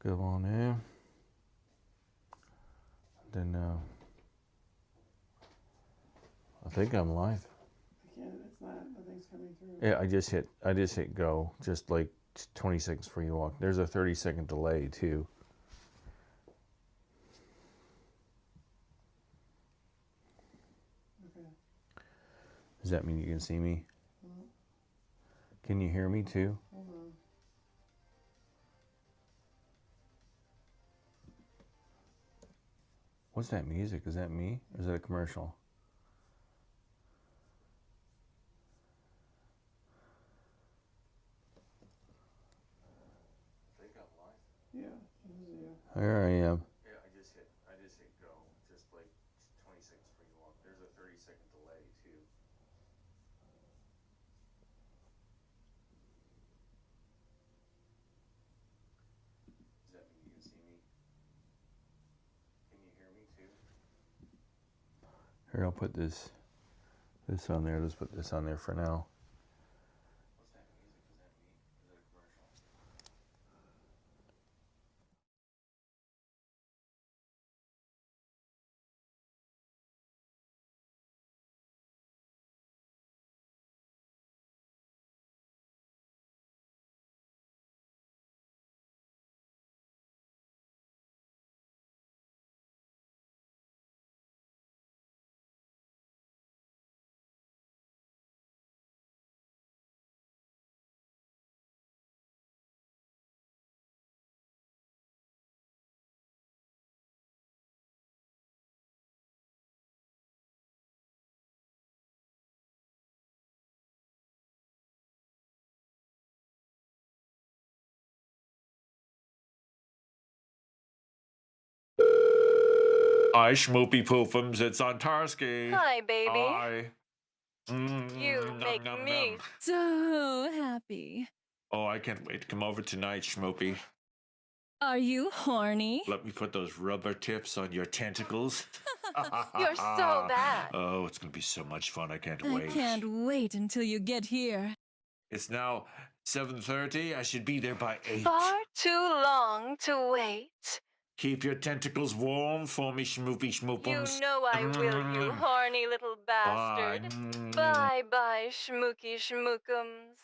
Go on in. Then I think I'm live. I can't. It's not. Nothing's coming through. Yeah, I just hit go. Just like 20 seconds before you walk. There's a 30-second delay too. Okay. Does that mean you can see me? Can you hear me too? Hold on. What's that music? Is that me? Or is that a commercial? Yeah. This is you. There I am. Yeah, I just hit go. Just like 20 seconds before you walk. There's a 30-second delay too. Does that mean you can see me? Can you hear me too? Here, I'll put this on there. Let's put this on there for now. What's that music? Is that me? Is that a commercial? Hi, Schmoopy Poofums. It's on Tarsky. Hi, baby. Hi. You make nom, me nom. so happy. Oh, I can't wait to come over tonight, Schmoopy. Are you horny? Let me put those rubber tips on your tentacles. You're so bad. Oh, it's going to be so much fun. I can't I wait. can't wait until you get here. It's now 7:30. I should be there by 8. Far too long to wait. Keep your tentacles warm for me, Schmoopy You Schmoopums. know I will, you horny little bastard. Bye-bye, schmooky schmookums.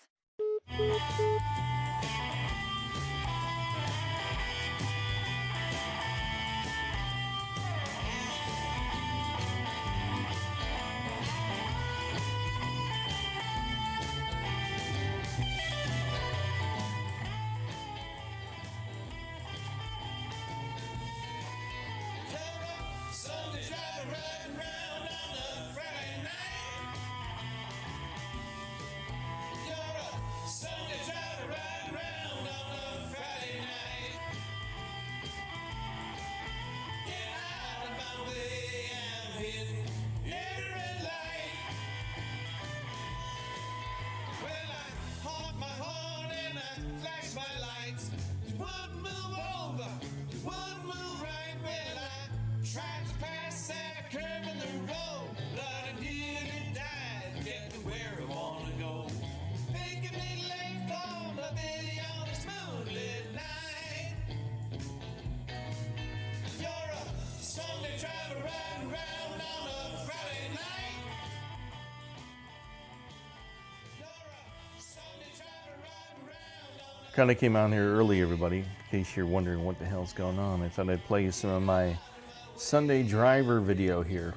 Kind of came out here early, everybody, in case you're wondering what the hell's going on. I thought I'd play you some of my Sunday driver video here.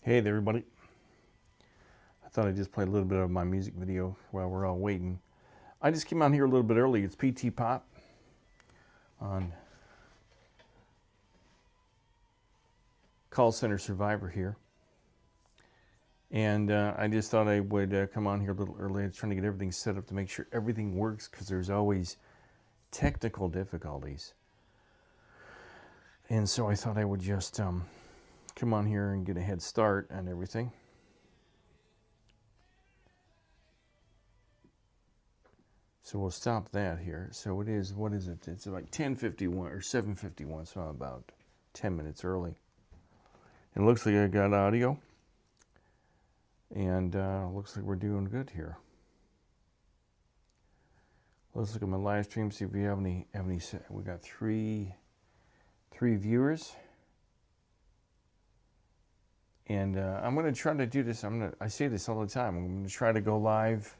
Hey there, everybody. I thought I'd just play a little bit of my music video while we're all waiting. I just came out here a little bit early. It's Ptpop on Call Center Survivor here. And I just thought I would come on here a little early. I was trying to get everything set up to make sure everything works, because there's always technical difficulties. And so I thought I would just come on here and get a head start on everything. So we'll stop that here. So it is, what is it? It's like 10:51 or 7:51, so I'm about 10 minutes early. It looks like I got audio. And looks like we're doing good here. Let's look at my live stream, see if we have any. We got three viewers. And I'm going to try to do this. I say this all the time. I'm going to try to go live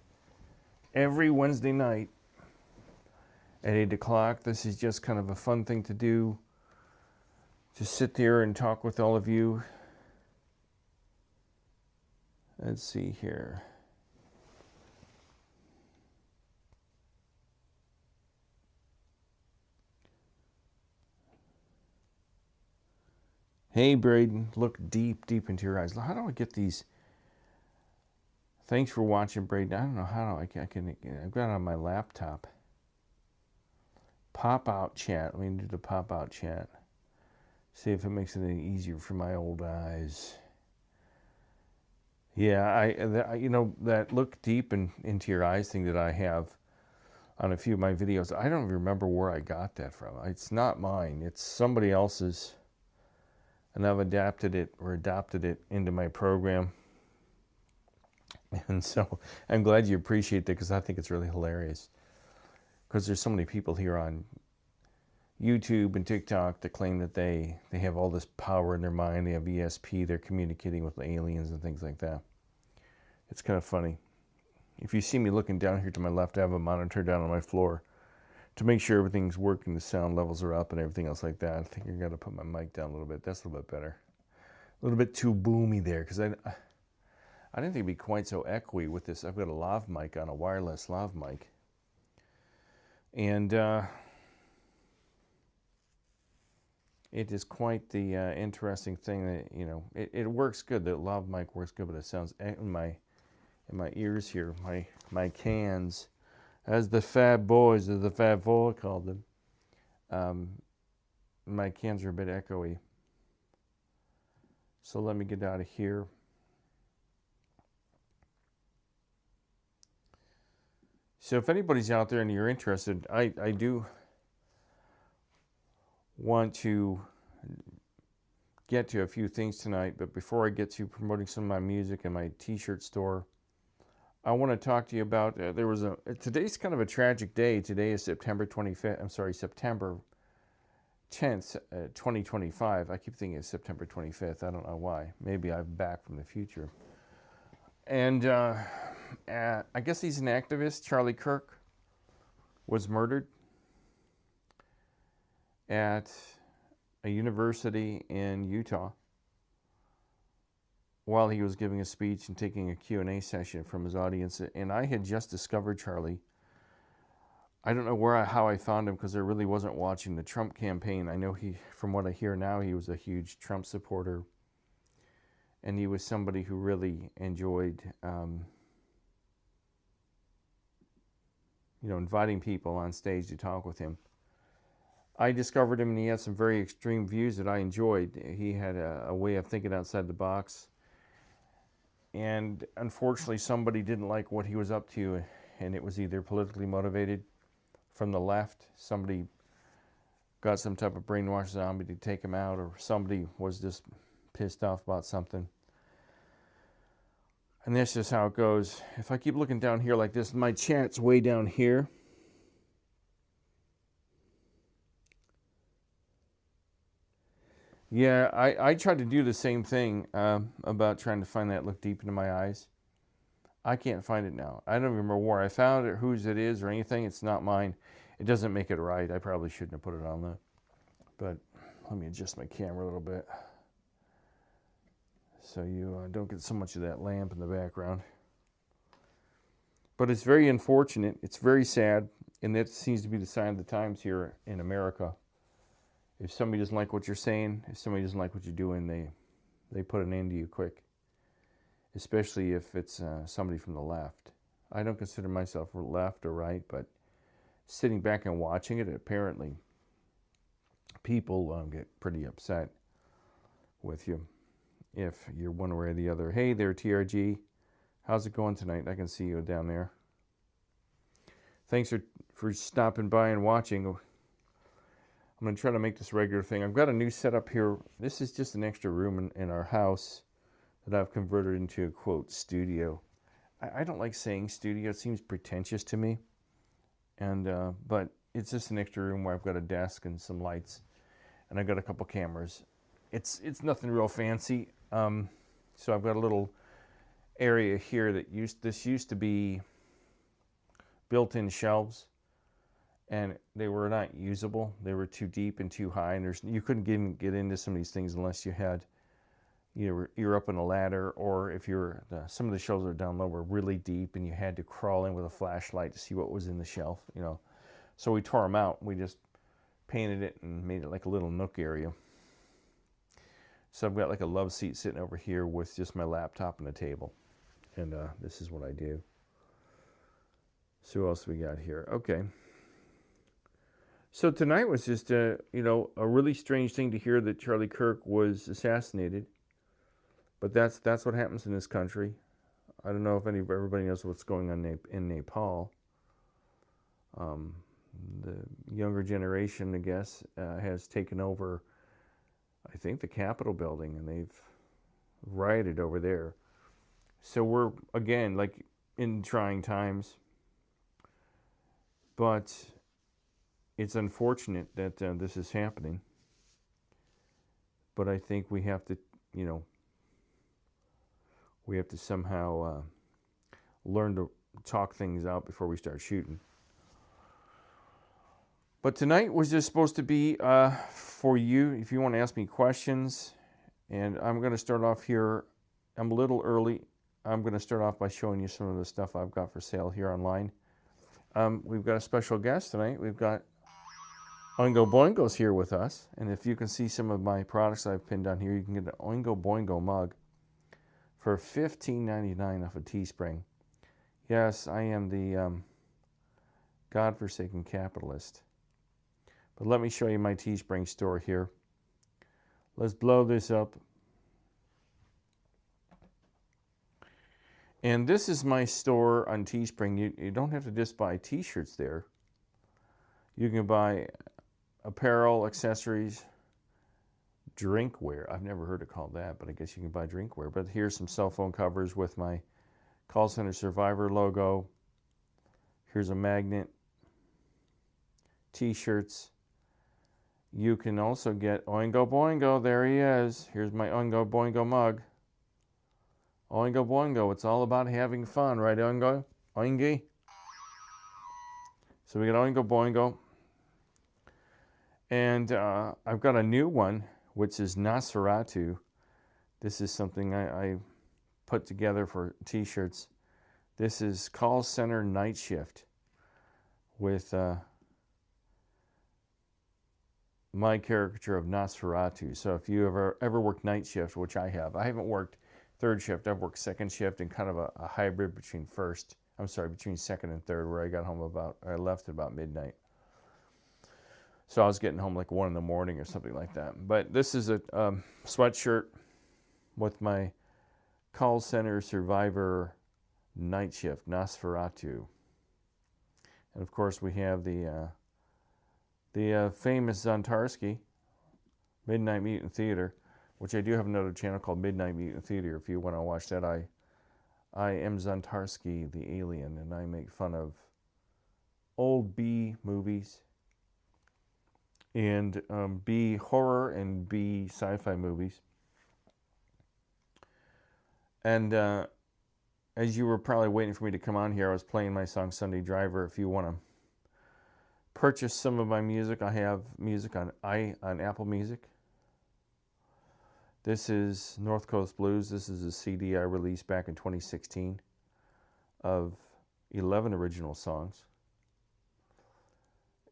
every Wednesday night at 8 o'clock. This is just kind of a fun thing to do. Just sit there and talk with all of you. Let's see here. Hey, Braden, look deep into your eyes. How do I get these? Thanks for watching, Braden. I don't know how I've got it on my laptop. Pop out chat. Let me do the pop out chat. See if it makes it any easier for my old eyes. Yeah, you know, that look deep into your eyes thing that I have on a few of my videos. I don't remember where I got that from. It's not mine. It's somebody else's. And I've adapted it or adopted it into my program. And so I'm glad you appreciate that, because I think it's really hilarious. Because there's so many people here on YouTube and TikTok that claim that they have all this power in their mind. They have ESP. They're communicating with aliens and things like that. It's kind of funny. If you see me looking down here to my left, I have a monitor down on my floor to make sure everything's working, the sound levels are up and everything else like that. I think I got to put my mic down a little bit. That's a little bit better. A little bit too boomy there, because I didn't think it'd be quite so echoey with this. I've got a lav mic on, a wireless lav mic. And it is quite the interesting thing that, you know, it works good. The lav mic works good, but it sounds in my ears here, my cans, as the Fab Boys, as the Fab Four called them. My cans are a bit echoey. So let me get out of here. So if anybody's out there and you're interested, I do want to get to a few things tonight, but before I get to promoting some of my music and my t-shirt store, I want to talk to you about, today's kind of a tragic day. Today is September 10th, 2025. I keep thinking it's September 25th. I don't know why. Maybe I'm back from the future. And I guess he's an activist. Charlie Kirk was murdered at a university in Utah while he was giving a speech and taking a Q&A session from his audience. And I had just discovered Charlie. I don't know how I found him, because I really wasn't watching the Trump campaign. I know from what I hear now, he was a huge Trump supporter. And he was somebody who really enjoyed, inviting people on stage to talk with him. I discovered him, and he had some very extreme views that I enjoyed. He had a way of thinking outside the box. And unfortunately, somebody didn't like what he was up to, and it was either politically motivated from the left, somebody got some type of brainwashed zombie to take him out, or somebody was just pissed off about something. And that's just how it goes. If I keep looking down here like this, my chat's way down here. Yeah, I tried to do the same thing about trying to find that look deep into my eyes. I can't find it now. I don't remember where I found it, whose it is, or anything. It's not mine. It doesn't make it right. I probably shouldn't have put it on there. But let me adjust my camera a little bit. so you don't get so much of that lamp in the background. But it's very unfortunate. It's very sad, and that seems to be the sign of the times here in America. If somebody doesn't like what you're saying, if somebody doesn't like what you're doing, they put an end to you quick, especially if it's somebody from the left. I don't consider myself left or right, but sitting back and watching it, apparently people get pretty upset with you if you're one way or the other. Hey there, TRG. How's it going tonight? I can see you down there. Thanks for stopping by and watching. I'm going to try to make this a regular thing. I've got a new setup here. This is just an extra room in our house that I've converted into a, quote, studio. I don't like saying studio. It seems pretentious to me. But it's just an extra room where I've got a desk and some lights. And I've got a couple cameras. It's nothing real fancy. So I've got a little area here that used to be built-in shelves, and they were not usable. They were too deep and too high, and you couldn't even get into some of these things unless you're up on a ladder, or if some of the shelves that are down low were really deep and you had to crawl in with a flashlight to see what was in the shelf, So we tore them out. We just painted it and made it like a little nook area. So I've got like a love seat sitting over here with just my laptop and a table. And this is what I do. So what else we got here? Okay. So tonight was just a really strange thing to hear that Charlie Kirk was assassinated. But that's what happens in this country. I don't know if everybody knows what's going on in Nepal. The younger generation, I guess, has taken over, I think, the Capitol building, and they've rioted over there. So we're, again, like in trying times. But it's unfortunate that this is happening. But I think we have to, somehow learn to talk things out before we start shooting. But tonight was just supposed to be for you, if you want to ask me questions. And I'm going to start off here. I'm a little early. I'm going to start off by showing you some of the stuff I've got for sale here online. We've got a special guest tonight. We've got Oingo Boingo's here with us. And if you can see some of my products I've pinned down here, you can get an Oingo Boingo mug for $15.99 off of Teespring. Yes, I am the godforsaken capitalist. But let me show you my Teespring store here. Let's blow this up. And this is my store on Teespring. You don't have to just buy t-shirts there. You can buy apparel, accessories, drinkware. I've never heard it called that, but I guess you can buy drinkware. But here's some cell phone covers with my Call Center Survivor logo. Here's a magnet. T-shirts. You can also get Oingo Boingo. There he is. Here's my Oingo Boingo mug. Oingo Boingo. It's all about having fun, right, Oingo? Oingy? So we got Oingo Boingo. And I've got a new one, which is Nosferatu. This is something I put together for t-shirts. This is Call Center Night Shift with my caricature of Nosferatu. So if you ever worked night shift, which I haven't worked third shift. I've worked second shift and kind of a hybrid between second and third, where I left at about midnight. So I was getting home like 1 in the morning or something like that. But this is a sweatshirt with my Call Center Survivor Night Shift, Nosferatu. And of course we have the famous Zontarsky, Midnight Mutant Theater, which I do have another channel called Midnight Mutant Theater. If you want to watch that, I am Zontarsky, the alien, and I make fun of old B movies and B horror and B sci-fi movies. And as you were probably waiting for me to come on here, I was playing my song Sunday Driver. If you want to purchase some of my music, I have music on Apple Music. This is North Coast Blues. This is a CD I released back in 2016 of 11 original songs,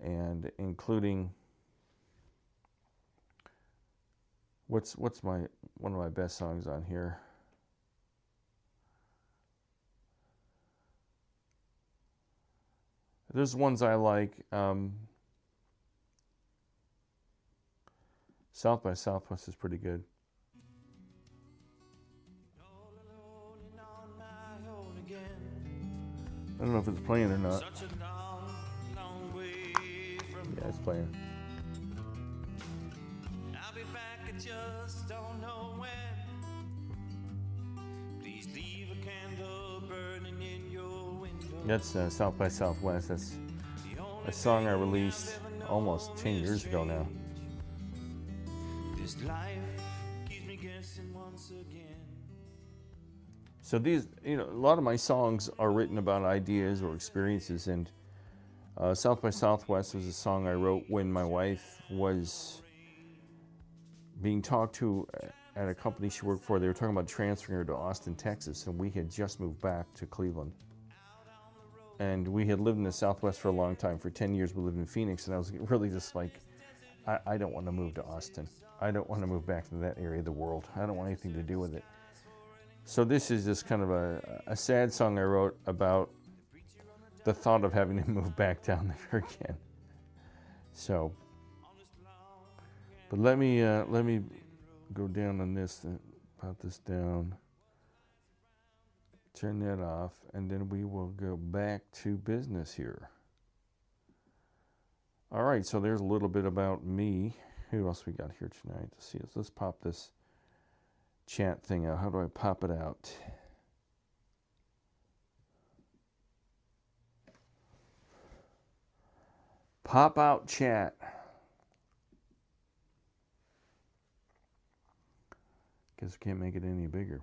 and including what's one of my best songs on here. There's ones I like. South by Southwest is pretty good. I don't know if it's playing or not. Yeah, it's playing. I'll be back, I just don't know when. Please leave a candle burning in your window. That's South by Southwest. That's a song I released almost 10 years ago now. This life keeps me guessing once again. So these, a lot of my songs are written about ideas or experiences, and South by Southwest was a song I wrote when my wife was being talked to at a company she worked for. They were talking about transferring her to Austin, Texas, and we had just moved back to Cleveland. And we had lived in the Southwest for a long time. For 10 years we lived in Phoenix, and I was really just like, I don't want to move to Austin. I don't want to move back to that area of the world. I don't want anything to do with it. So this is just kind of a sad song I wrote about the thought of having to move back down there again. So, but let me go down on this, pop this down, turn that off, and then we will go back to business here. All right, so there's a little bit about me. Who else we got here tonight? Let's see. Let's pop this chat thing out. How do I pop it out? Pop out chat. Guess we can't make it any bigger.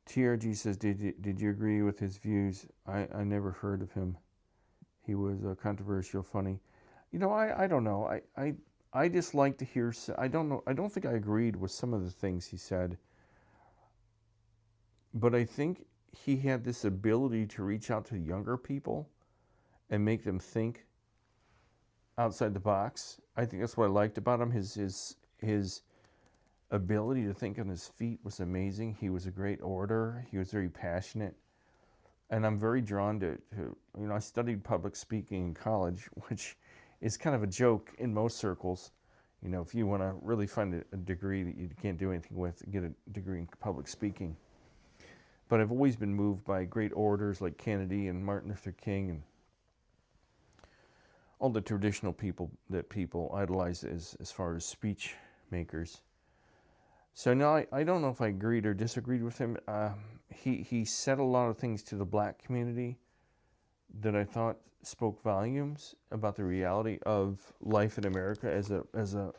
TRG says, did you agree with his views? I never heard of him. He was controversial, funny. I don't know. I just like to hear, I don't know. I don't think I agreed with some of the things he said. But I think he had this ability to reach out to younger people and make them think outside the box. I think that's what I liked about him. His ability to think on his feet was amazing. He was a great orator. He was very passionate. And I'm very drawn to I studied public speaking in college, which is kind of a joke in most circles. If you want to really find a degree that you can't do anything with, get a degree in public speaking. But I've always been moved by great orators like Kennedy and Martin Luther King and all the traditional people that people idolize as far as speech makers. So no, I don't know if I agreed or disagreed with him. He said a lot of things to the black community that I thought spoke volumes about the reality of life in America as a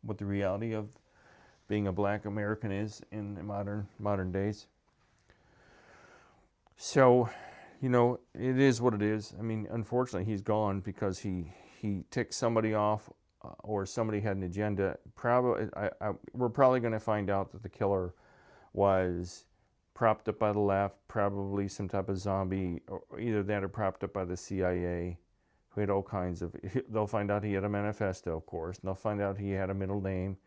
what the reality of being a black American is in the modern days. So, it is what it is. I mean, unfortunately, he's gone because he ticked somebody off. Or somebody had an agenda. We're probably going to find out that the killer was propped up by the left, probably some type of zombie, or either that or propped up by the CIA, who had all kinds of. They'll find out he had a manifesto, of course, and they'll find out he had a middle name.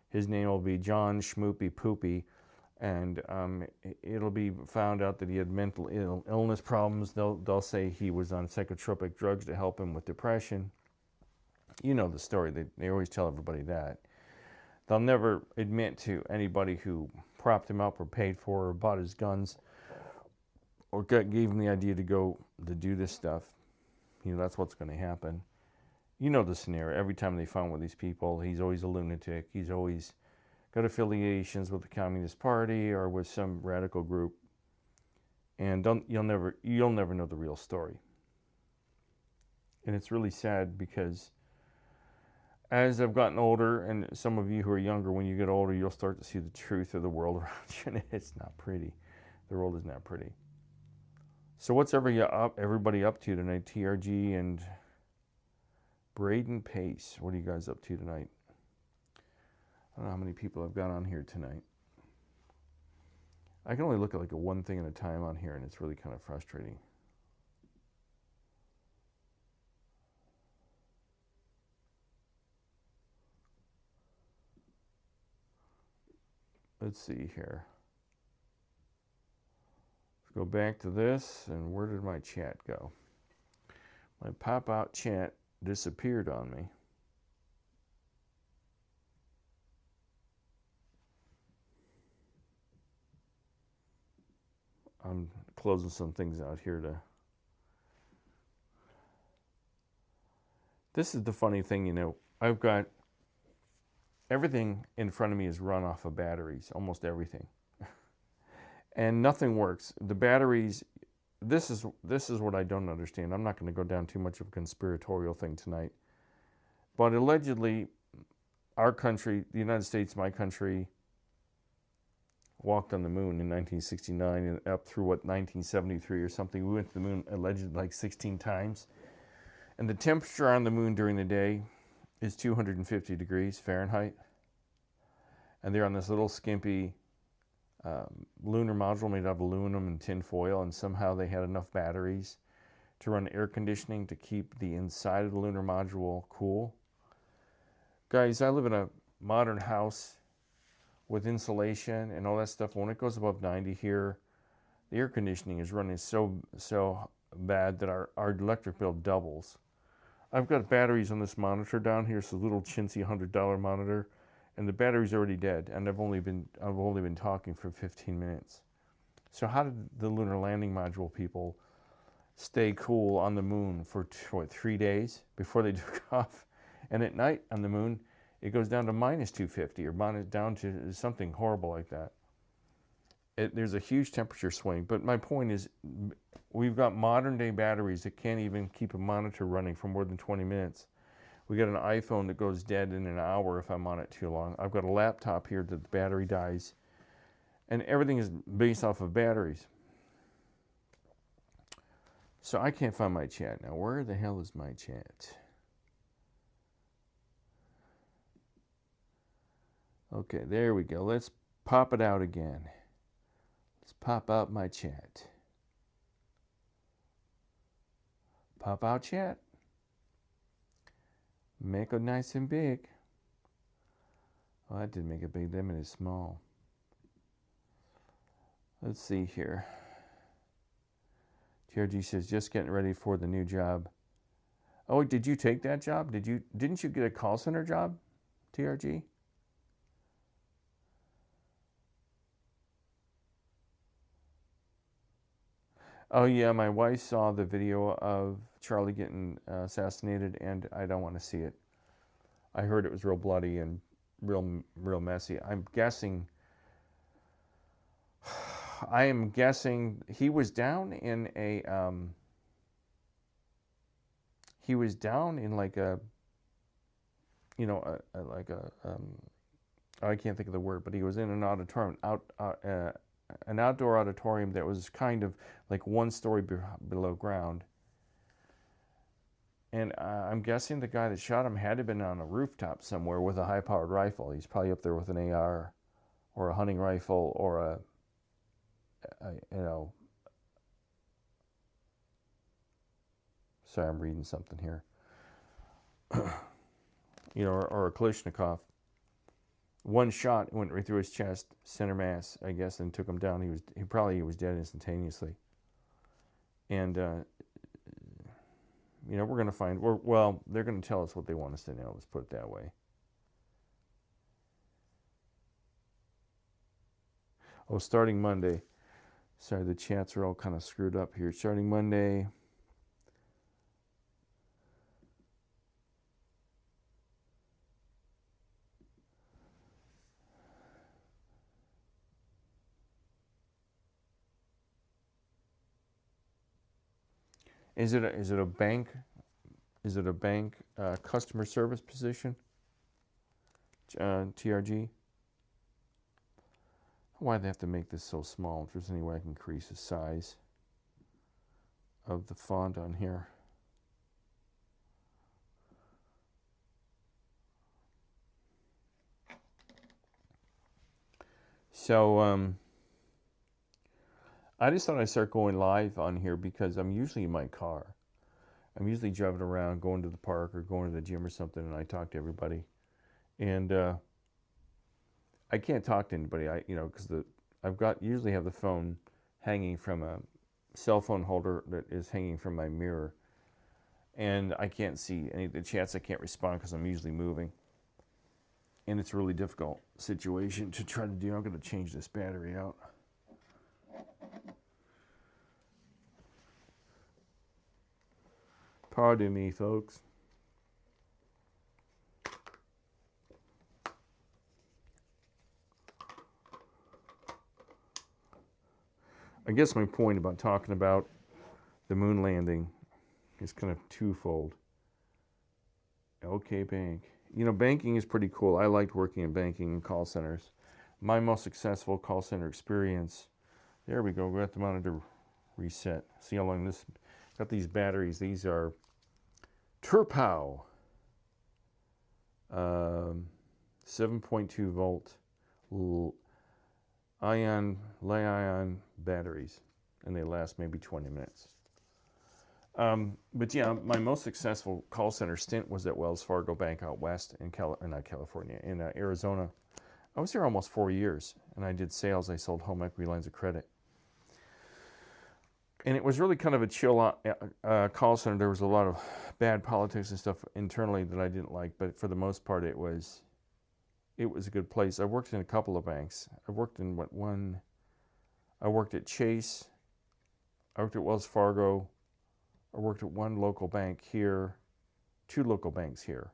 His name will be John Schmoopy Poopy, and it'll be found out that he had mental illness problems. They'll say he was on psychotropic drugs to help him with depression. You know the story. They always tell everybody that. They'll never admit to anybody who propped him up or paid for or bought his guns or gave him the idea to go to do this stuff. That's what's going to happen. You know the scenario. Every time they find one of these people, he's always a lunatic. He's always got affiliations with the Communist Party or with some radical group. And you'll never know the real story. And it's really sad because as I've gotten older, and some of you who are younger, when you get older, you'll start to see the truth of the world around you, and it's not pretty. The world is not pretty. So what's everybody up to tonight? TRG and Braden Pace. What are you guys up to tonight? I don't know how many people I've got on here tonight. I can only look at like one thing at a time on here, and it's really kind of frustrating. Let's see here. Let's go back to this, and where did my chat go? My pop-out chat disappeared on me. I'm closing some things out here to... This is the funny thing, you know, I've got everything in front of me is run off of batteries, almost everything. And nothing works. The batteries, this is what I don't understand. I'm not going to go down too much of a conspiratorial thing tonight. But allegedly, our country, the United States, my country, walked on the moon in 1969 and up through, what, 1973 or something. We went to the moon allegedly like 16 times. And the temperature on the moon during the day is 250 degrees Fahrenheit. And they're on this little skimpy lunar module made out of aluminum and tin foil, and somehow they had enough batteries to run air conditioning to keep the inside of the lunar module cool. Guys, I live in a modern house with insulation and all that stuff. When it goes above 90 here, the air conditioning is running so bad that our electric bill doubles. I've got batteries on this monitor down here. It's a little chintzy $100 monitor, and the battery's already dead. And I've only been talking for 15 minutes. So how did the lunar landing module people stay cool on the moon for 3 days before they took off? And at night on the moon, it goes down to minus 250 or down to something horrible like that. There's a huge temperature swing. But my point is, we've got modern day batteries that can't even keep a monitor running for more than 20 minutes. We got an iPhone that goes dead in an hour if I'm on it too long. I've got a laptop here that the battery dies. And everything is based off of batteries. So I can't find my chat now. Where the hell is my chat? Okay, there we go. Let's pop it out again. Let's pop out my chat. Pop out chat. Make it nice and big. Oh, that didn't make it big. That made it small. Let's see here. TRG says, just getting ready for the new job. Oh, did you take that job? Didn't you get a call center job, TRG? Oh yeah, my wife saw the video of Charlie getting assassinated, and I don't want to see it. I heard it was real bloody and real messy. I am guessing he was down in a like a, you know, I can't think of the word, but he was in an auditorium an outdoor auditorium that was kind of like 1 story below ground. And I'm guessing the guy that shot him had to have been on a rooftop somewhere with a high-powered rifle. He's probably up there with an AR or a hunting rifle or a you know. Sorry, I'm reading something here. You know, or a Kalashnikov. 1 shot went right through his chest, center mass, I guess, and took him down. He probably was dead instantaneously. And you know, we're going to find, well, they're going to tell us what they want us to know. Let's put it that way. Oh, starting Monday. Sorry, the chats are all kind of screwed up here. Starting Monday. Is it a bank? Is it a bank customer service position? TRG? Why do they have to make this so small? If there's any way I can increase the size. of the font on here. So I just thought I'd start going live on here because I'm usually in my car. I'm usually driving around, going to the park or going to the gym or something, and I talk to everybody. And I can't talk to anybody, because usually have the phone hanging from a cell phone holder that is hanging from my mirror, and I can't see any of the chats. I can't respond because I'm usually moving, and it's a really difficult situation to try to do. I'm going to change this battery out. Pardon me, folks. I guess my point about talking about the moon landing is kind of twofold. OK Bank. Banking is pretty cool. I liked working in banking and call centers. My most successful call center experience. There we go. We got the monitor reset. See how long this. Got these batteries. These are Ptpop 7.2 volt lithium-ion batteries, and they last maybe 20 minutes. But yeah, my most successful call center stint was at Wells Fargo Bank out west in Arizona. I was there almost 4 years, and I did sales. I sold home equity lines of credit. And it was really kind of a chill call center. There was a lot of bad politics and stuff internally that I didn't like, but for the most part, it was a good place. I worked in a couple of banks. I worked in I worked at Chase. I worked at Wells Fargo. I worked at one local bank here, 2 local banks here.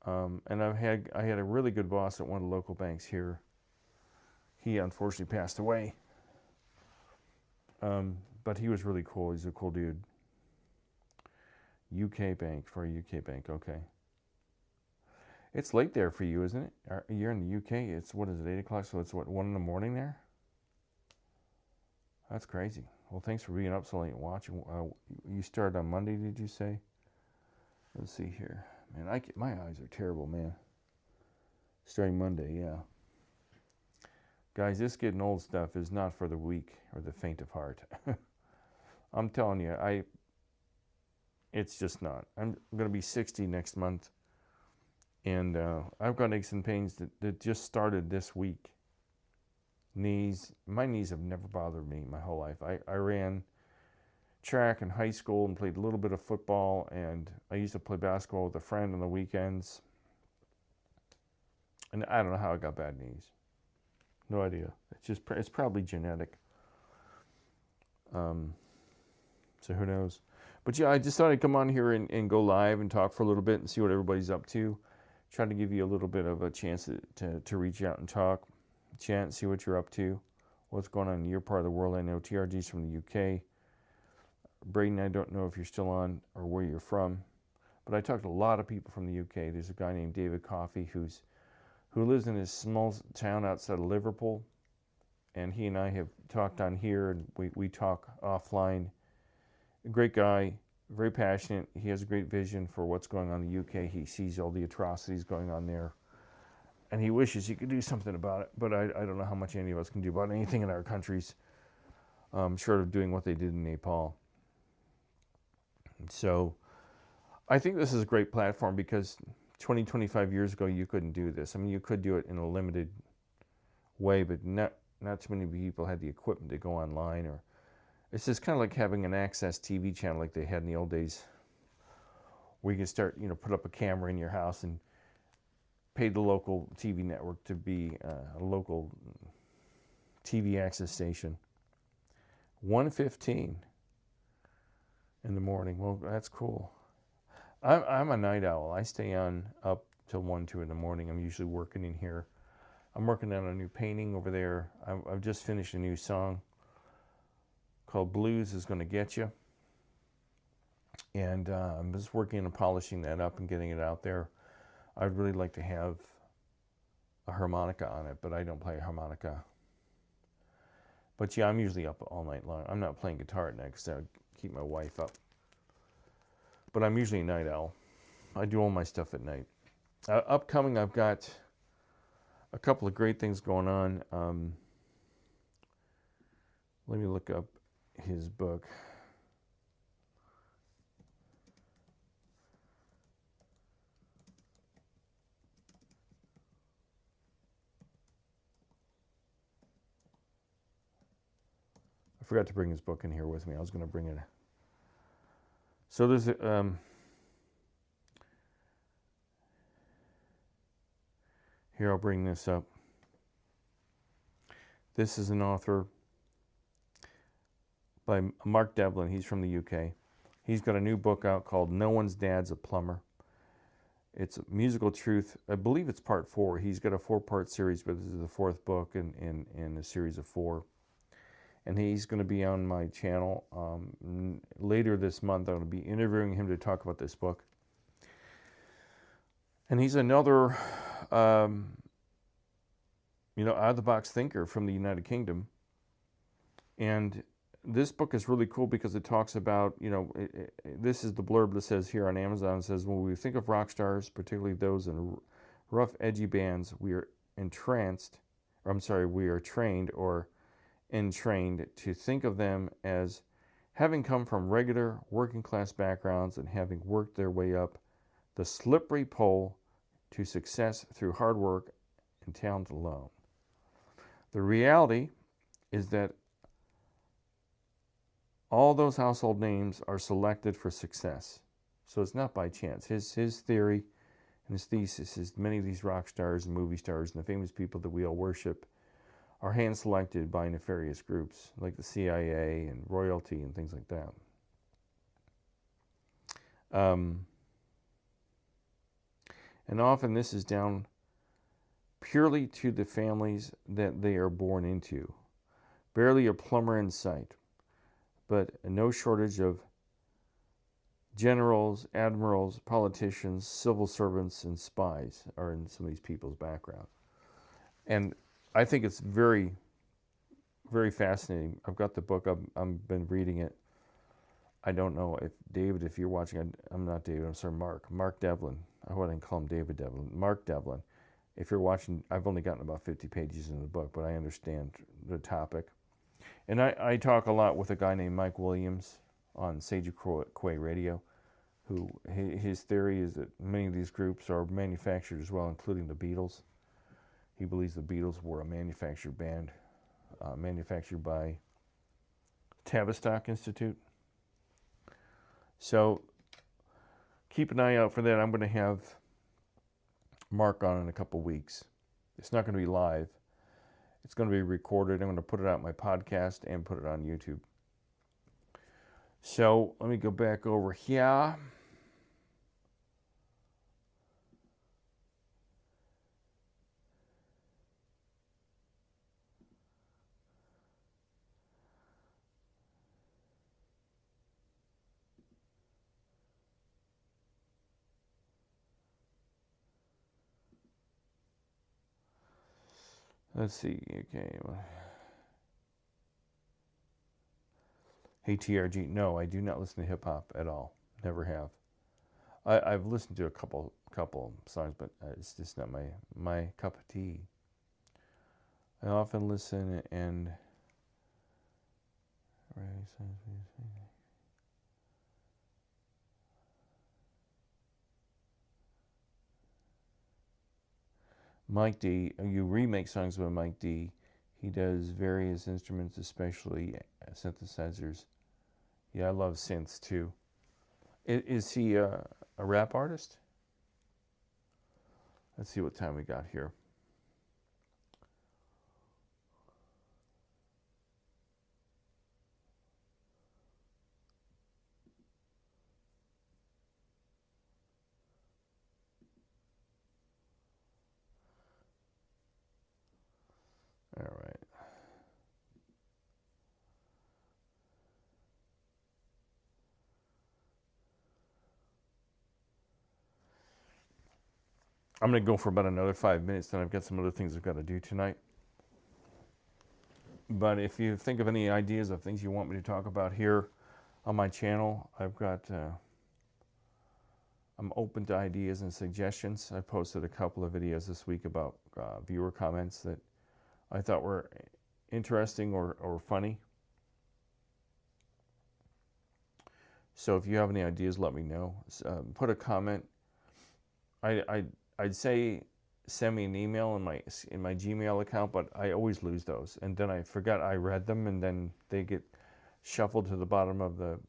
And I had a really good boss at one of the local banks here. He unfortunately passed away. But he was really cool. He's a cool dude. UK Bank, for a UK bank, okay. It's late there for you, isn't it? You're in the UK. It's, 8 o'clock? So it's 1 in the morning there? That's crazy. Well, thanks for being up so late and watching. You started on Monday, did you say? Let's see here. Man, my eyes are terrible, man. Starting Monday, yeah. Guys, this getting old stuff is not for the weak or the faint of heart. I'm telling you, it's just not. I'm going to be 60 next month, and I've got aches and pains that just started this week. My knees have never bothered me my whole life. I ran track in high school and played a little bit of football, and I used to play basketball with a friend on the weekends. And I don't know how I got bad knees. No idea. It's probably genetic. So who knows? But yeah, I just thought I'd come on here and go live and talk for a little bit and see what everybody's up to. Try to give you a little bit of a chance to reach out and talk, chat, and see what you're up to, what's going on in your part of the world. I know TRG's from the UK. Braden, I don't know if you're still on or where you're from, but I talked to a lot of people from the UK. There's a guy named David Coffey who lives in this small town outside of Liverpool, and he and I have talked on here, and we talk offline. A great guy, very passionate. He has a great vision for what's going on in the UK. He sees all the atrocities going on there, and he wishes he could do something about it, but I don't know how much any of us can do about anything in our countries, short of doing what they did in Nepal. So I think this is a great platform because 20, 25 years ago, you couldn't do this. I mean, you could do it in a limited way, but not too many people had the equipment to go online. Or it's just kind of like having an access TV channel like they had in the old days, where you can start, put up a camera in your house and pay the local TV network to be a local TV access station. 1:15 in the morning. Well, that's cool. I'm a night owl. I stay on up till 1, 2 in the morning. I'm usually working in here. I'm working on a new painting over there. I've just finished a new song called Blues Is Gonna Get You. And I'm just working on polishing that up and getting it out there. I'd really like to have a harmonica on it, but I don't play a harmonica. But yeah, I'm usually up all night long. I'm not playing guitar at night because that would keep my wife up. But I'm usually a night owl. I do all my stuff at night. Upcoming, I've got a couple of great things going on. Let me look up his book. I forgot to bring his book in here with me. I was going to bring it. So there's here, I'll bring this up. This is an author by Mark Devlin. He's from the UK. He's got a new book out called No One's Dad's a Plumber. It's Musical Truth. I believe it's part 4. He's got a 4-part series, but this is the 4th book in a series of 4. And he's going to be on my channel later this month. I'm going to be interviewing him to talk about this book. And he's another, out-of-the-box thinker from the United Kingdom. And this book is really cool because it talks about, this is the blurb that says here on Amazon. It says, when we think of rock stars, particularly those in rough, edgy bands, we are trained or entrained to think of them as having come from regular working class backgrounds and having worked their way up the slippery pole to success through hard work and talent alone. The reality is that all those household names are selected for success. So it's not by chance. His theory and his thesis is many of these rock stars and movie stars and the famous people that we all worship are hand-selected by nefarious groups like the CIA and royalty and things like that. And often this is down purely to the families that they are born into. Barely a plumber in sight, but no shortage of generals, admirals, politicians, civil servants, and spies are in some of these people's backgrounds. And I think it's very, very fascinating. I've got the book. I've been reading it. I don't know if David, if you're watching, I'm not David, I'm sorry, Mark Devlin. I wouldn't call him David Devlin. Mark Devlin. If you're watching, I've only gotten about 50 pages in the book, but I understand the topic. And I talk a lot with a guy named Mike Williams on Sage Quay Radio, who his theory is that many of these groups are manufactured as well, including the Beatles. He believes the Beatles were a manufactured band, manufactured by Tavistock Institute. So keep an eye out for that. I'm going to have Mark on in a couple weeks. It's not going to be live. It's going to be recorded. I'm going to put it out on my podcast and put it on YouTube. So let me go back over here. Let's see, okay. Hey TRG, no, I do not listen to hip hop at all. Never have. I've listened to a couple songs, but it's just not my cup of tea. I often listen and Mike D, you remake songs by Mike D. He does various instruments, especially synthesizers. Yeah, I love synths too. Is he a rap artist? Let's see what time we got here. All right. I'm going to go for about another 5 minutes, then I've got some other things I've got to do tonight. But if you think of any ideas of things you want me to talk about here on my channel, I've got, I'm open to ideas and suggestions. I posted a couple of videos this week about viewer comments that I thought were interesting or funny. So if you have any ideas, let me know. Put a comment. I'd say send me an email in my Gmail account, but I always lose those, and then I forget I read them, and then they get shuffled to the bottom of the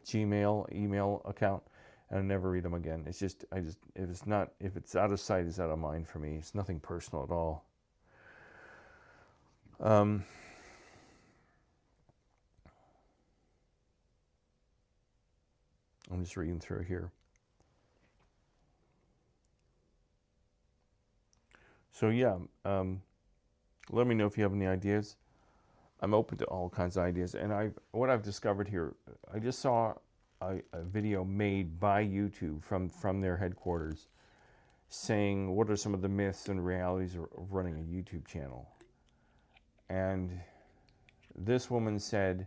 Gmail email account, and I never read them again. It's just if it's out of sight, it's out of mind for me. It's nothing personal at all. I'm just reading through here. So yeah, let me know if you have any ideas. I'm open to all kinds of ideas. And what I've discovered here, I just saw a video made by YouTube from their headquarters saying what are some of the myths and realities of running a YouTube channel. And this woman said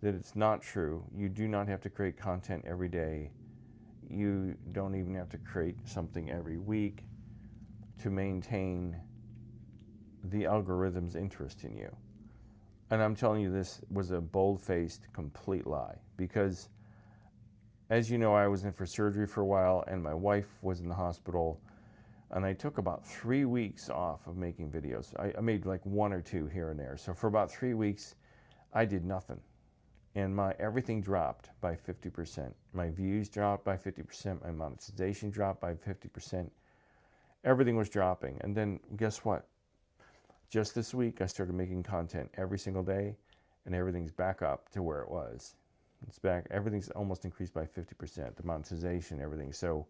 that it's not true. You do not have to create content every day. You don't even have to create something every week to maintain the algorithm's interest in you. And I'm telling you, this was a bold-faced, complete lie. Because, as you know, I was in for surgery for a while, and my wife was in the hospital, and I took about 3 weeks off of making videos. I made like 1 or 2 here and there. So for about 3 weeks, I did nothing. And everything dropped by 50%. My views dropped by 50%. My monetization dropped by 50%. Everything was dropping. And then guess what? Just this week, I started making content every single day, and everything's back up to where it was. It's back. Everything's almost increased by 50%. The monetization, everything. So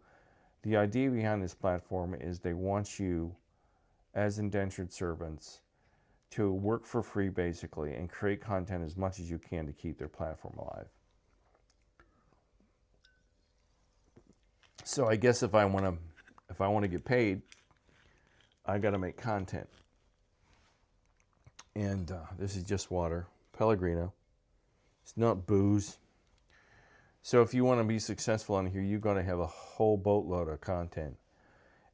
the idea behind this platform is they want you, as indentured servants, to work for free, basically, and create content as much as you can to keep their platform alive. So I guess if I want to get paid, I got to make content. And this is just water, Pellegrino. It's not booze. So if you want to be successful on here, you've got to have a whole boatload of content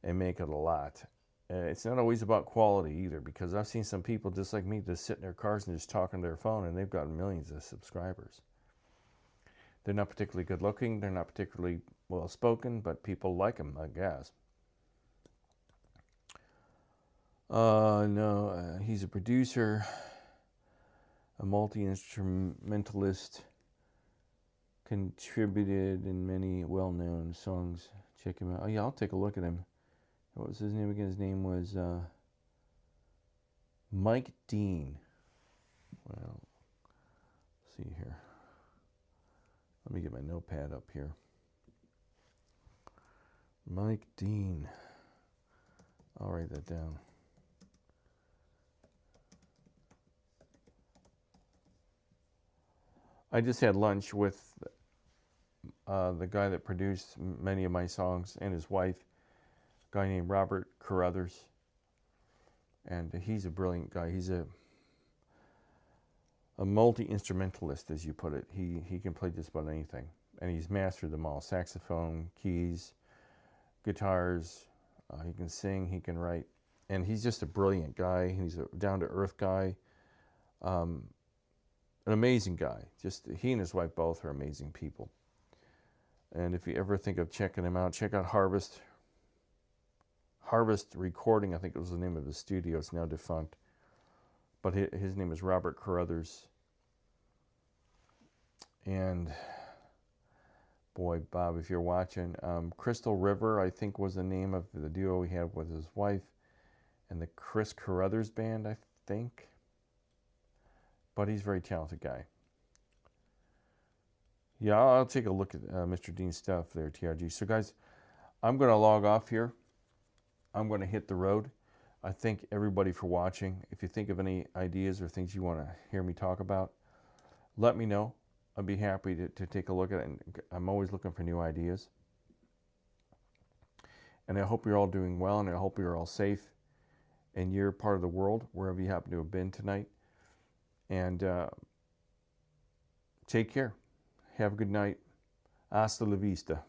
and make it a lot. It's not always about quality either, because I've seen some people just like me just sit in their cars and just talk on their phone, and they've got millions of subscribers. They're not particularly good looking. They're not particularly well spoken, but people like them, I guess. No, he's a producer, a multi-instrumentalist, contributed in many well-known songs. Check him out. Oh yeah, I'll take a look at him. What was his name again? His name was Mike Dean. Well, let's see here. Let me get my notepad up here. Mike Dean. I'll write that down. I just had lunch with the guy that produced many of my songs and his wife, a guy named Robert Carruthers. And he's a brilliant guy. He's a multi-instrumentalist, as you put it. He can play just about anything. And he's mastered them all. Saxophone, keys, guitars. He can sing, he can write. And he's just a brilliant guy. He's a down-to-earth guy. An amazing guy. Just he and his wife both are amazing people. And if you ever think of checking him out, check out Harvest Recording. I think it was the name of the studio. It's now defunct. But his name is Robert Carruthers. And boy, Bob, if you're watching, Crystal River, I think, was the name of the duo he had with his wife, and the Chris Carruthers Band, I think. But he's a very talented guy. Yeah, I'll take a look at Mr. Dean's stuff there, TRG. So, guys, I'm going to log off here. I'm going to hit the road. I thank everybody for watching. If you think of any ideas or things you want to hear me talk about, let me know. I'd be happy to take a look at it. And I'm always looking for new ideas. And I hope you're all doing well, and I hope you're all safe in your part of the world, wherever you happen to have been tonight. And take care. Have a good night. Hasta la vista.